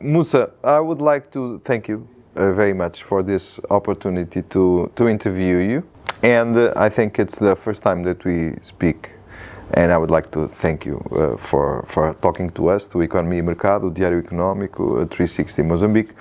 Moussa, I would like to thank you very much for this opportunity to interview you. And I think it's the first time that we speak. And I would like to thank you for talking to us, to Economia e Mercado, Diário Económico, 360 Mozambique.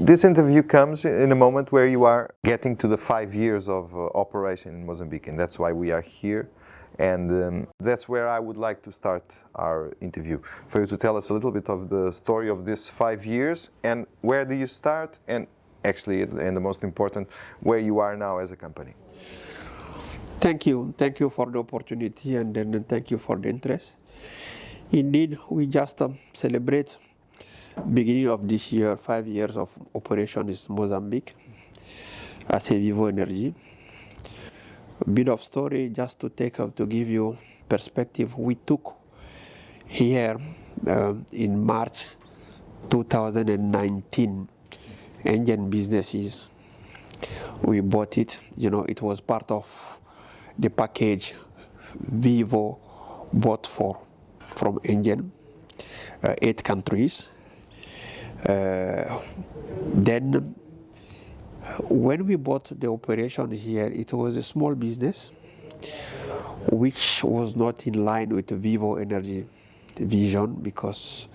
This interview comes in a moment where you are getting to the 5 years of operation in Mozambique, and that's why we are here. And that's where I would like to start our interview, for you to tell us a little bit of the story of this 5 years, and where do you start, and actually, and the most important, where you are now as a company. Thank you for the opportunity, and then thank you for the interest. Indeed, we just celebrate beginning of this year 5 years of operation in Mozambique as a Vivo Energy. A bit of story just to to give you perspective. We took here in March 2019 engine businesses. We bought it. It was part of the package Vivo bought from engine, 8 countries. Then when we bought the operation here, it was a small business which was not in line with the Vivo Energy vision, because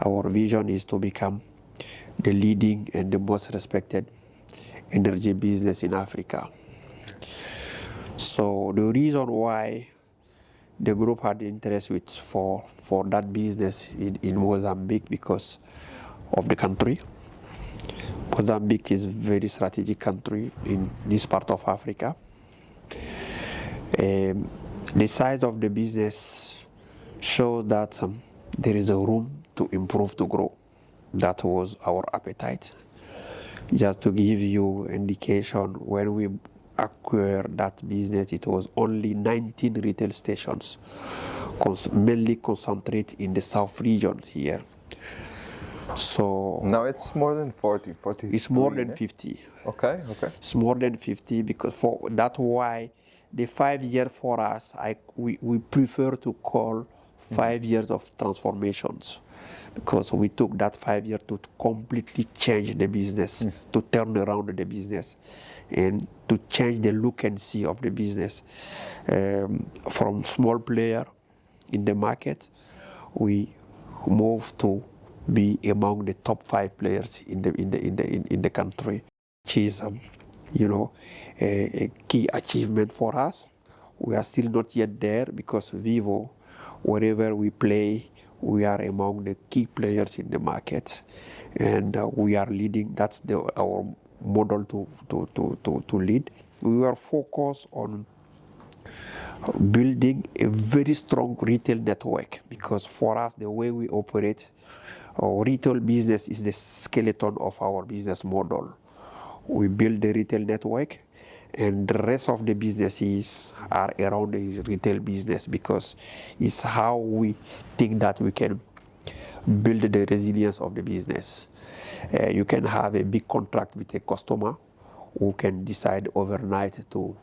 our vision is to become the leading and the most respected energy business in Africa. So the reason why the group had interest for that business in Mozambique, because of the country. Mozambique is a very strategic country in this part of Africa. The size of the business shows that there is a room to improve, to grow. That was our appetite. Just to give you indication, when we acquired that business, it was only 19 retail stations, mainly concentrated in the south region here. So now it's more than 40. It's more than 50. Okay. It's more than 50, because that's why the 5 years for us, we prefer to call 5 years of transformations, because we took that 5 years to completely change the business, to turn around the business, and to change the look and see of the business. From small player in the market, we moved to be among the top 5 players in the country, which is a key achievement for us. We are still not yet there, because Vivo, wherever we play, we are among the key players in the market, and we are leading. That's our model to lead. We are focused on building a very strong retail network, because for us, the way we operate, our retail business is the skeleton of our business model. We build the retail network, and the rest of the businesses are around the retail business, because it's how we think that we can build the resilience of the business. You can have a big contract with a customer who can decide overnight to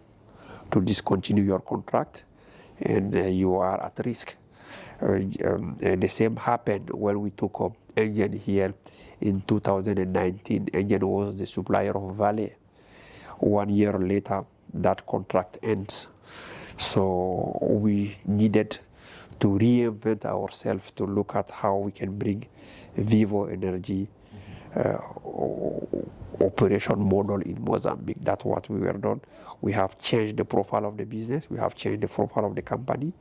discontinue your contract, and you are at risk. The same happened when we took up engine here in 2019. Engine was the supplier of Vale. 1 year later, that contract ends. So we needed to reinvent ourselves, to look at how we can bring Vivo Energy operation model in Mozambique. That's what we were done. We have changed the profile of the business. We have changed the profile of the company.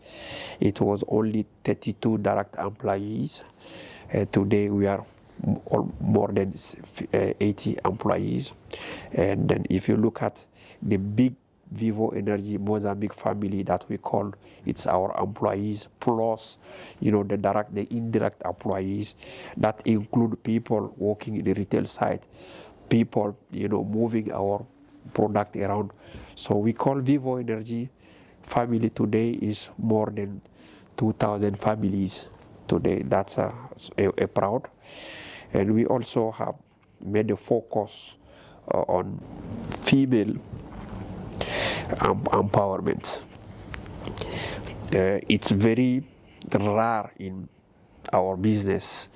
It was only 32 direct employees. Today we are more than 80 employees. And then if you look at the big Vivo Energy Mozambique family that we call, it's our employees plus, the direct, the indirect employees that include people working in the retail side, people, moving our product around. So we call Vivo Energy family today is more than 2,000 families today. That's a proud. And we also have made a focus on female empowerment. It's very rare in our business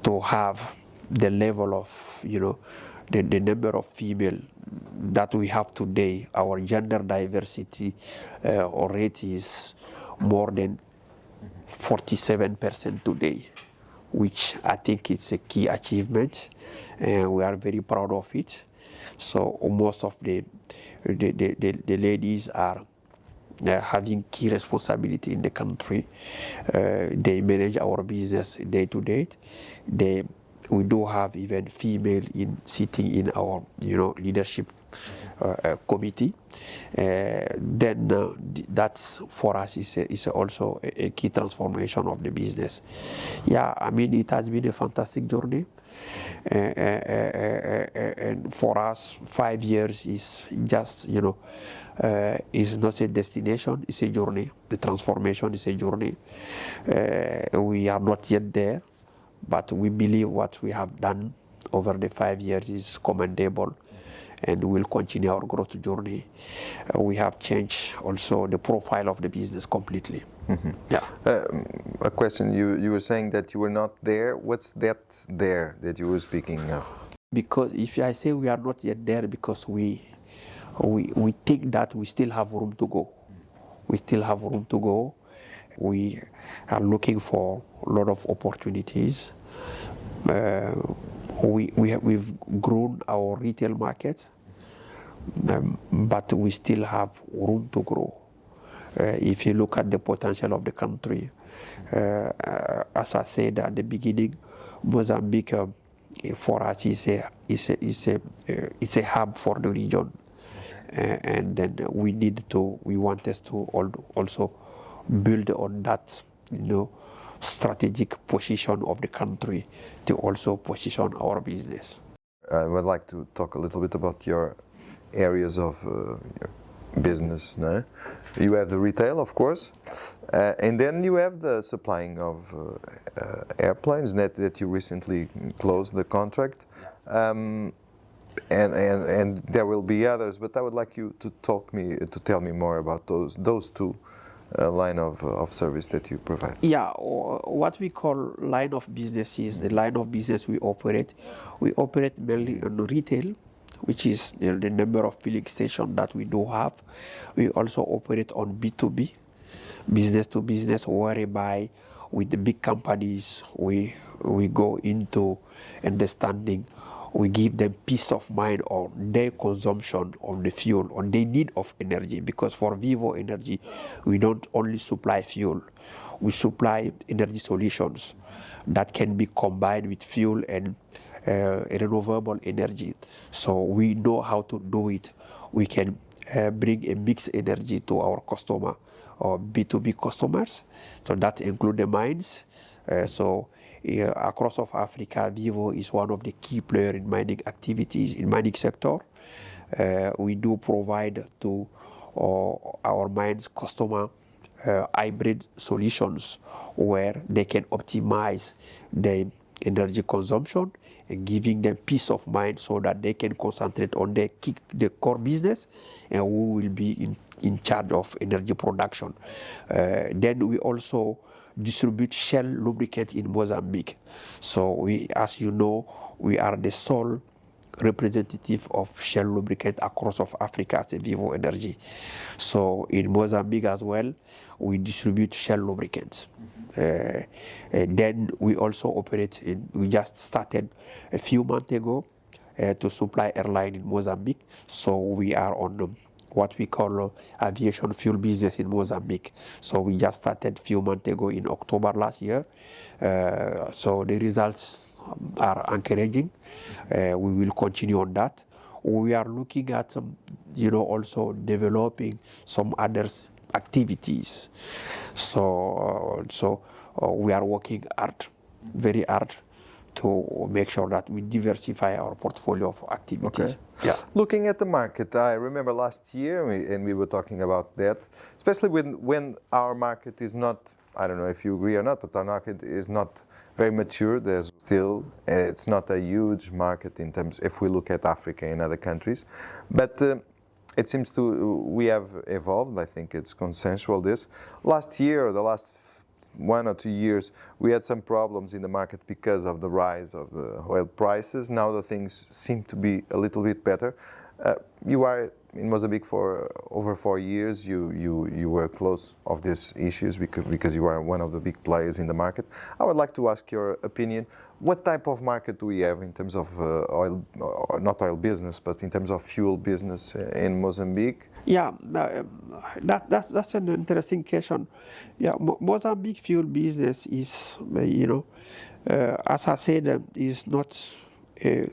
to have the level of, the number of female that we have today, our gender diversity rate is more than 47% today, which I think it's a key achievement, and we are very proud of it. So most of the ladies are having key responsibility in the country. They manage our business day to day. We do have even female sitting in our leadership committee. That's for us is also a key transformation of the business. Yeah, I mean, it has been a fantastic journey. And for us, 5 years is just, is not a destination, it's a journey. The transformation is a journey. We are not yet there, but we believe what we have done over the 5 years is commendable, and we'll continue our growth journey. We have changed also the profile of the business completely. Mm-hmm. Yeah. A question, you were saying that you were not there. What's that there that you were speaking of? Because if I say we are not yet there, because we think that we still have room to go. We still have room to go. We are looking for a lot of opportunities. We've grown our retail market, but we still have room to grow. If you look at the potential of the country, as I said at the beginning, Mozambique for us is a hub for the region, and then we want us to also build on that, strategic position of the country to also position our business. I would like to talk a little bit about your areas of your business. No? You have the retail, of course, and then you have the supplying of airplanes that you recently closed the contract, and there will be others. But I would like you to tell me more about those two line of service that you provide. Yeah, what we call line of business is the line of business we operate. We operate mainly on retail, which is the number of filling stations that we do have. We also operate on B2B, business to business, whereby with the big companies we go into understanding. We give them peace of mind on their consumption on the fuel, on their need of energy. Because for Vivo Energy, we don't only supply fuel, we supply energy solutions that can be combined with fuel and renewable energy. So we know how to do it. We can bring a mixed energy to our customer or B2B customers. So that includes the mines. Across of Africa, Vivo is one of the key players in mining activities, in mining sector. We do provide to our mines customer hybrid solutions where they can optimize their energy consumption and giving them peace of mind so that they can concentrate on the core business, and we will be in charge of energy production. Then we also distribute Shell lubricant in Mozambique. So we, as you know, we are the sole representative of Shell lubricant across of Africa as a Vivo Energy. So in Mozambique as well, we distribute Shell lubricants. Then we also operate we just started a few months ago to supply airline in Mozambique. So we are on what we call aviation fuel business in Mozambique. So we just started a few months ago in October last year. So the results are encouraging. We will continue on that. We are looking at also developing some other activities. So we are working hard, very hard, to make sure that we diversify our portfolio of activities. Okay. Yeah. Looking at the market, I remember last year, and we were talking about that, especially when our market is not, I don't know if you agree or not, but our market is not very mature. There's still, it's not a huge market in terms, if we look at Africa and other countries. But it seems we have evolved. I think it's consensual this. Last year, or the last 1 or 2 years, we had some problems in the market because of the rise of the oil prices. Now the things seem to be a little bit better. You are in Mozambique for over 4 years. You were close of these issues because you are one of the big players in the market. I would like to ask your opinion. What type of market do we have in terms of oil, not oil business, but in terms of fuel business in Mozambique? Yeah, that's an interesting question. Yeah, Mozambique fuel business is, as I said, is not a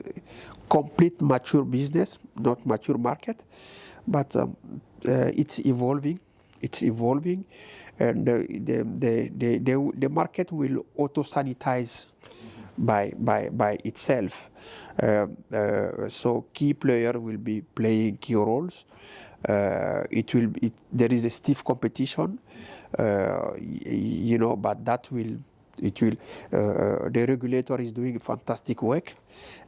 complete mature business, not mature market, but it's evolving. It's evolving, and the market will auto sanitize by itself. So key player will be playing key roles. There is a stiff competition, but the regulator is doing fantastic work.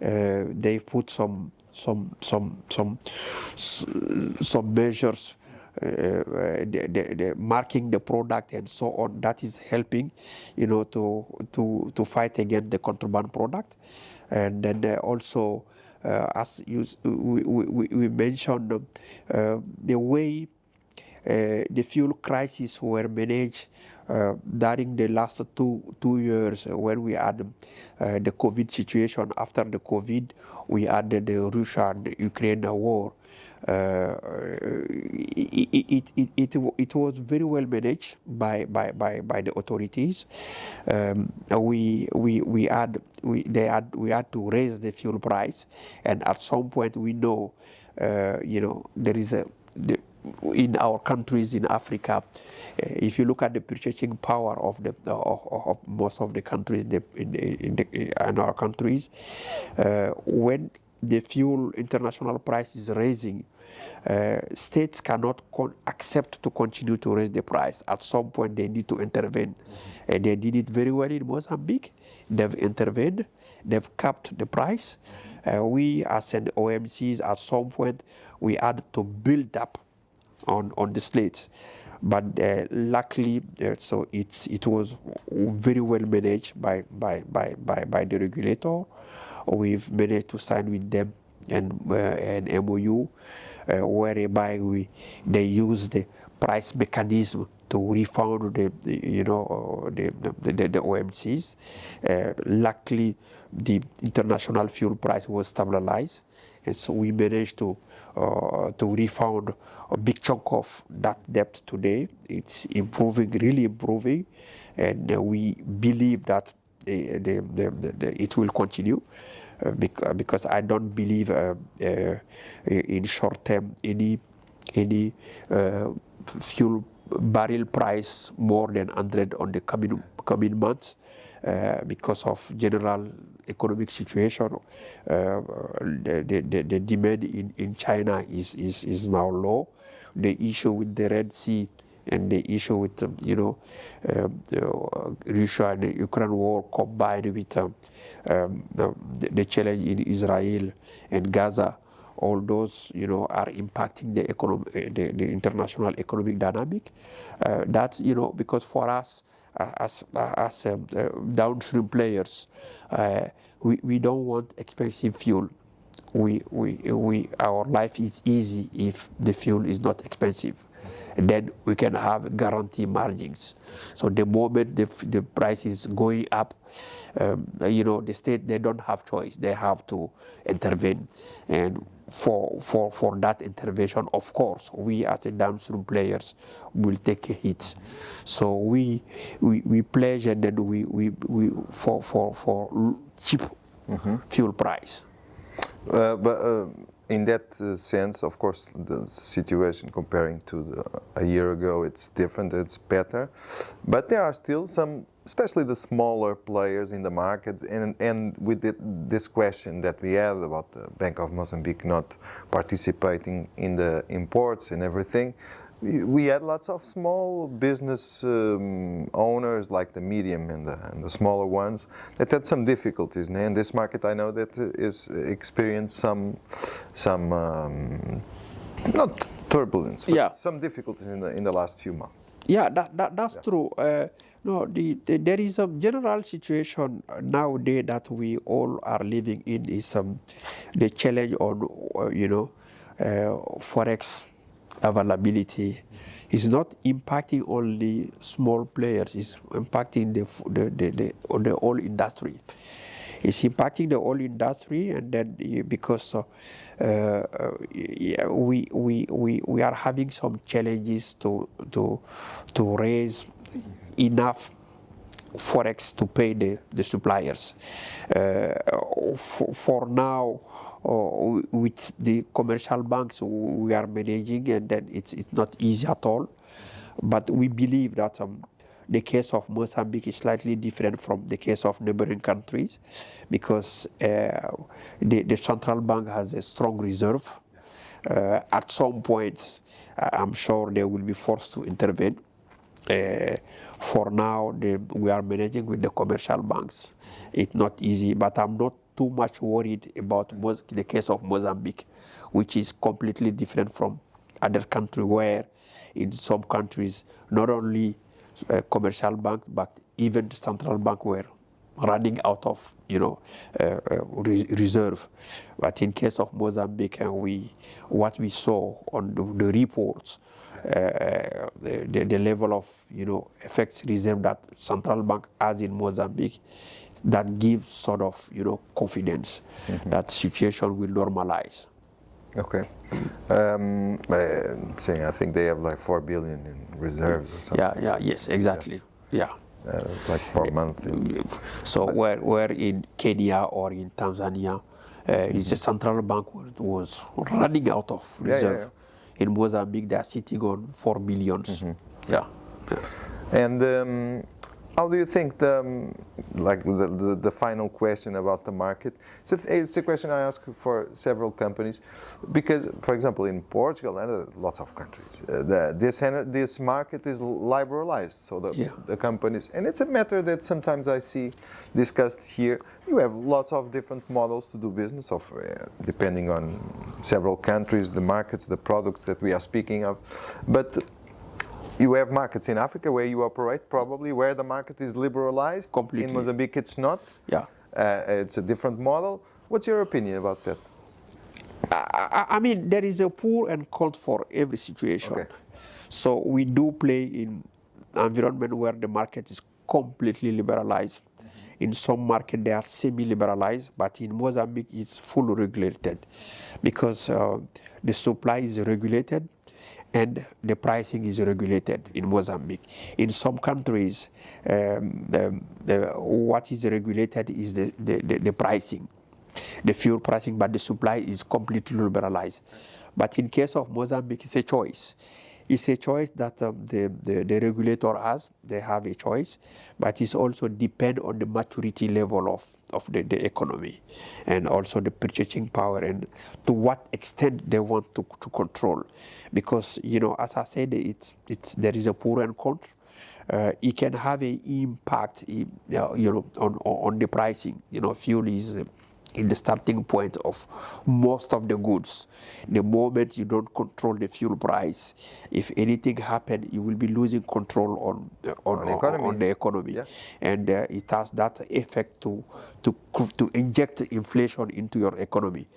They put some measures, the marking the product and so on. That is helping, to fight against the contraband product. And then also, as we mentioned, the way the fuel crisis were managed during the last two years when we had the COVID situation. After the COVID, we had the Russia and Ukraine war. It was very well managed by the authorities. We had to raise the fuel price, and at some point we know, there is in our countries in Africa, if you look at the purchasing power of most of the countries in our countries, when the fuel international price is raising, states cannot accept to continue to raise the price. At some point, they need to intervene. And they did it very well in Mozambique. They've intervened. They've capped the price. We, as an OMCs, at some point, we had to build up on the slates. But luckily, so it was very well managed by the regulator. We've managed to sign with them an MOU whereby they use the price mechanism to refund the OMCs. Luckily, the international fuel price was stabilized, and so we managed to refund a big chunk of that debt today. It's improving, really improving, and we believe that it will continue because I don't believe in short term any fuel barrel price more than 100 on the coming months because of general economic situation. The demand in China is now low. The issue with the Red Sea and the issue with the Russia and the Ukraine war combined with the challenge in Israel and Gaza, all those are impacting the international economic dynamic. That's because for us as downstream players, we don't want expensive fuel. Our life is easy if the fuel is not expensive. Then we can have guarantee margins. So the moment the price is going up, the state, they don't have choice. They have to intervene. And for that intervention, of course, we as a downstream players will take a hit. So we pledge, and then we for cheap fuel price. But in that sense, of course, the situation comparing to a year ago, it's different, it's better. But there are still some, especially the smaller players in the markets, and with this question that we had about the Bank of Mozambique not participating in the imports and everything, we had lots of small business owners, like the medium and the smaller ones, that had some difficulties. And this market, I know that is experienced some not turbulence, but some difficulties in the last few months. Yeah, that's true. No, there is a general situation nowadays that we all are living in is the challenge on forex availability is not impacting only small players. It's impacting the whole industry. It's impacting the whole industry, and then because yeah, we are having some challenges to raise enough forex to pay the suppliers. For now, with the commercial banks we are managing, and then it's not easy at all. But we believe that the case of Mozambique is slightly different from the case of neighboring countries, because the central bank has a strong reserve. At some point, I'm sure they will be forced to intervene. For now, we are managing with the commercial banks. It's not easy, but I'm not too much worried about the case of Mozambique, which is completely different from other countries, where in some countries not only commercial bank but even the central bank were running out of reserve. But in case of Mozambique, what we saw on the reports, the level of FX reserve that central bank has in Mozambique, that gives sort of confidence that situation will normalize. Okay. Saying I think they have like 4 billion in reserves or something. Yes, exactly. Yeah. Like 4 months. So where in Kenya or in Tanzania, the central bank was running out of reserve. In Mozambique, they are sitting on 4 billions. Yeah. And how do you think the final question about the market? It's a question I ask for several companies, because, for example, in Portugal and lots of countries, this market is liberalized. So the companies, and it's a matter that sometimes I see discussed here. You have lots of different models to do business, depending on several countries, the markets, the products that we are speaking of, but you have markets in Africa where you operate, probably, where the market is liberalized. Completely. In Mozambique, it's not. Yeah. It's a different model. What's your opinion about that? I mean, there is a pro and con for every situation. Okay. So we do play in an environment where the market is completely liberalized. In some markets, they are semi-liberalized, but in Mozambique, it's fully regulated, because the supply is regulated and the pricing is regulated in Mozambique. In some countries, what is regulated is the pricing, the fuel pricing, but the supply is completely liberalized. But in case of Mozambique, it's a choice. It's a choice that the regulator has. They have a choice, but it's also depend on the maturity level of the economy, and also the purchasing power, and to what extent they want to control. Because as I said, there is a pro and con. It can have an impact, on the pricing. Fuel is in the starting point of most of the goods. The moment you don't control the fuel price, if anything happens, you will be losing control on the economy. Yeah. And it has that effect to inject inflation into your economy.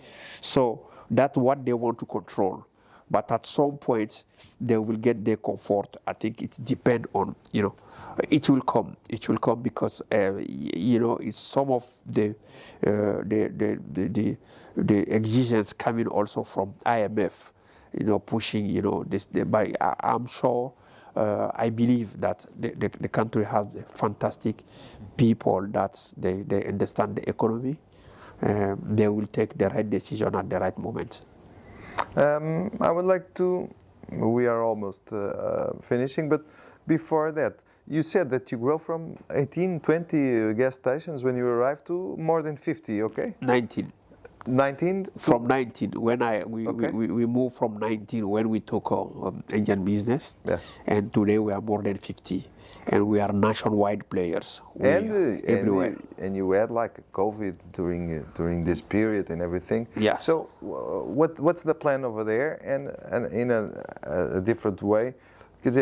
So that's what they want to control. But at some point, they will get their comfort. I think it depends on, it will come. It will come because, it's some of the exigence coming also from IMF, pushing, this. But I'm sure, I believe that the country has fantastic people that they understand the economy. They will take the right decision at the right moment. I would like to, we are almost finishing, but before that, you said that you grow from 18, 20 gas stations when you arrived to more than 50, okay? 19. 19? From 19, when we moved from 19 when we took engine business, yes. And today we are more than 50, and we are nationwide players. Everywhere. And you had like COVID during this period and everything. Yes. So what's the plan over there? And in a different way, because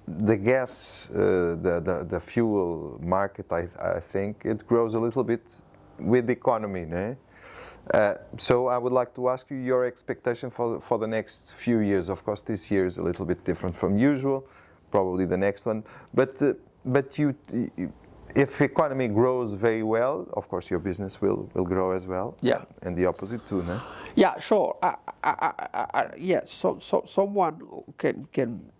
the gas, the fuel market, I think it grows a little bit with the economy, no? So I would like to ask you your expectation for the next few years. Of course, this year is a little bit different from usual, probably the next one. But if economy grows very well, of course your business will grow as well. Yeah. And the opposite too, no? Yeah, sure. Yeah, so someone can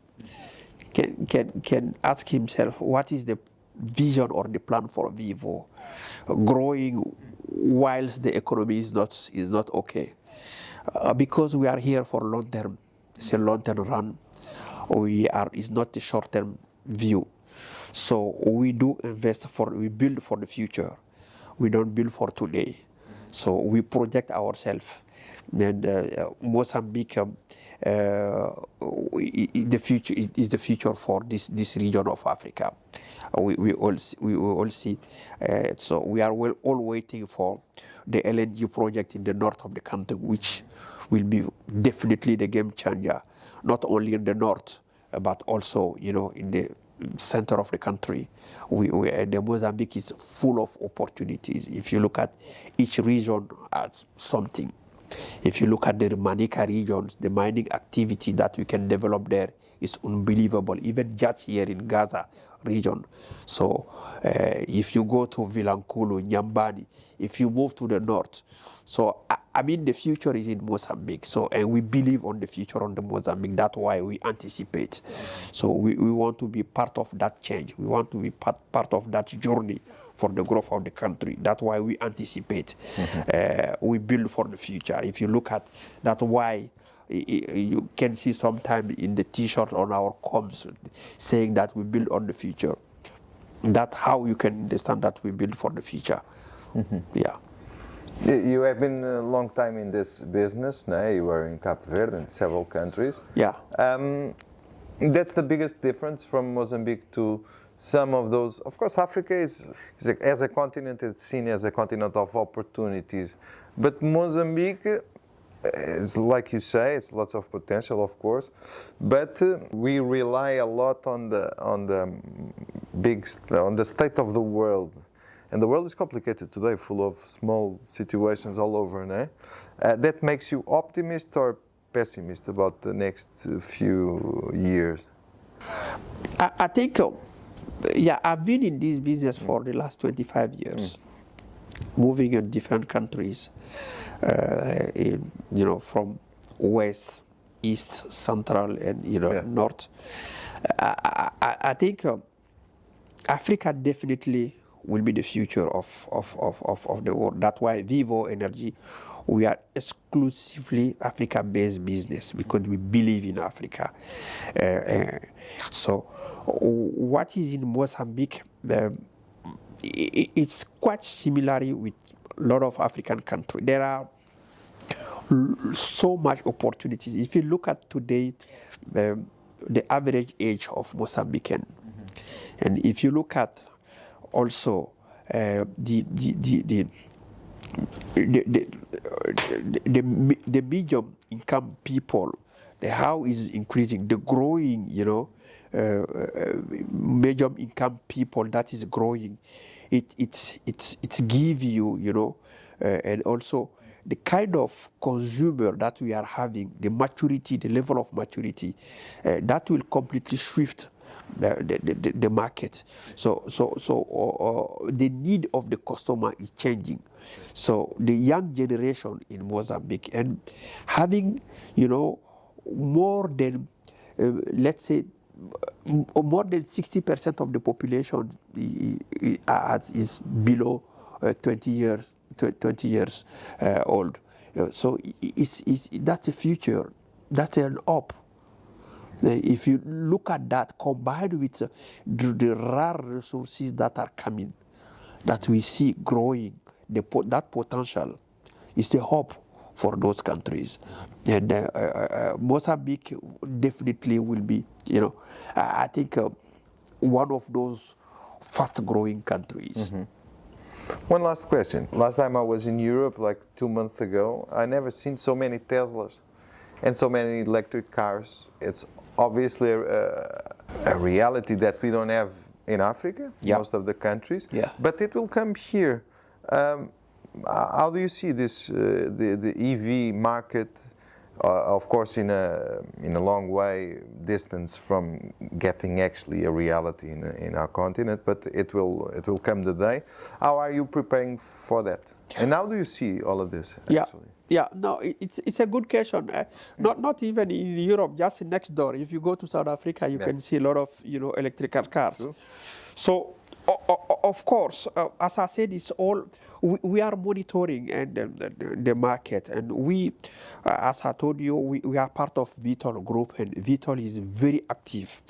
ask himself what is the vision or the plan for Vivo, growing whilst the economy is not okay, because we are here for long term. It's a long term run. It's not a short term view. So we do we build for the future. We don't build for today. So we project ourselves. And Mozambique, the future is the future for this region of Africa. We all see. So we are all waiting for the LNG project in the north of the country, which will be definitely the game changer, not only in the north, but also in the center of the country. The Mozambique is full of opportunities. If you look at each region as something. If you look at the Manica regions, the mining activity that we can develop there is unbelievable, even just here in Gaza region. So if you go to Vilankulu, Nyambani, if you move to the north, so I mean the future is in Mozambique. So and we believe on the future on the Mozambique. That's why we anticipate. So we want to be part of that change. We want to be part of that journey for the growth of the country. That's why we anticipate. We build for the future. If you look at that's why you can see sometime in the T-shirt on our comms saying that we build on the future. That's how you can understand that we build for the future. Yeah. You have been a long time in this business. Now you were in Cape Verde and several countries. Yeah. That's the biggest difference from Mozambique to some of those. Of course, Africa is as a continent, it's seen as a continent of opportunities. But Mozambique is, like you say, it's lots of potential, of course. But we rely a lot on the state of the world. And the world is complicated today, full of small situations all over. No? That makes you optimist or pessimist about the next few years? I think, I've been in this business for the last 25 years, moving in different countries, from west, east, central, and north. I think Africa definitely will be the future of the world. That's why Vivo Energy, we are exclusively Africa-based business because we believe in Africa. So what is in Mozambique, it's quite similar with a lot of African countries. There are so much opportunities. If you look at today, the average age of Mozambican, and if you look at also the medium income people, how is increasing, the growing, medium income people that is growing, it's give you, and also the kind of consumer that we are having, the maturity, the level of maturity, that will completely shift the market. So the need of the customer is changing. So the young generation in Mozambique and having, more than, let's say, more than 60% of the population is below 20 years old. So that's a future. That's an up. If you look at that, combined with the rare resources that are coming, that we see growing, that potential is the hope for those countries. And Mozambique definitely will be, I think, one of those fast-growing countries. One last question. Last time I was in Europe, like 2 months ago, I never seen so many Teslas and so many electric cars. It's obviously a reality that we don't have in Africa, Yeah. most of the countries. Yeah. But it will come here. How do you see this, the EV market? Of course, in a long way distance from getting actually a reality in our continent, but it will come the day. How are you preparing for that? And how do you see all of this actually? Yeah, no, it's a good question. Not even in Europe, just next door. If you go to South Africa, you can see a lot of electrical cars. True. So of course, as I said, it's all we are monitoring and the market, and we, as I told you, we are part of Vitol Group, and Vitol is very active.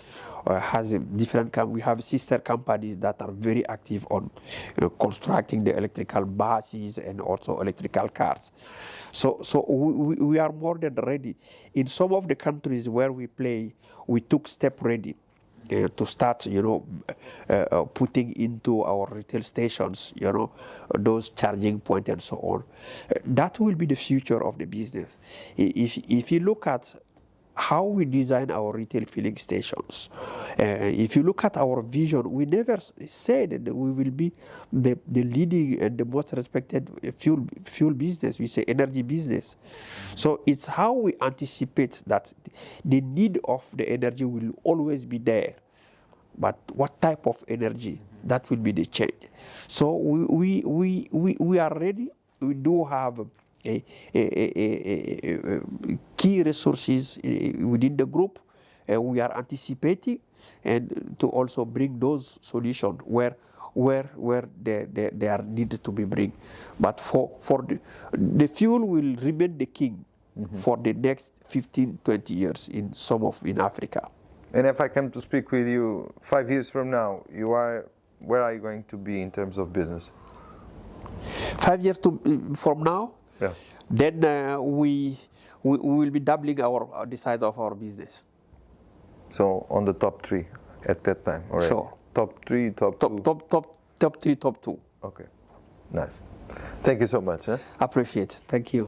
Has a different we have sister companies that are very active on constructing the electrical buses and also electrical cars. So we are more than ready. In some of the countries where we play, we took step ready. To start, putting into our retail stations, those charging points and so on. That will be the future of the business. If you look at how we design our retail filling stations, if you look at our vision, we never said that we will be the leading and the most respected fuel business. We say energy business. So it's how we anticipate that the need of the energy will always be there, but what type of energy, that will be the change. So we are ready. We do have key resources within the group. We are anticipating and to also bring those solutions where they are needed to be bring. But for the fuel will remain the king for the next 15-20 years in Africa. And if I come to speak with you 5 years from now, where are you going to be in terms of business? 5 years from now, yeah. Then we will be doubling the size of our business. So on the top 3 at that time, already? Sure. Top 3, top 2? Top 3, top 2. Okay, nice. Thank you so much. Appreciate it. Thank you.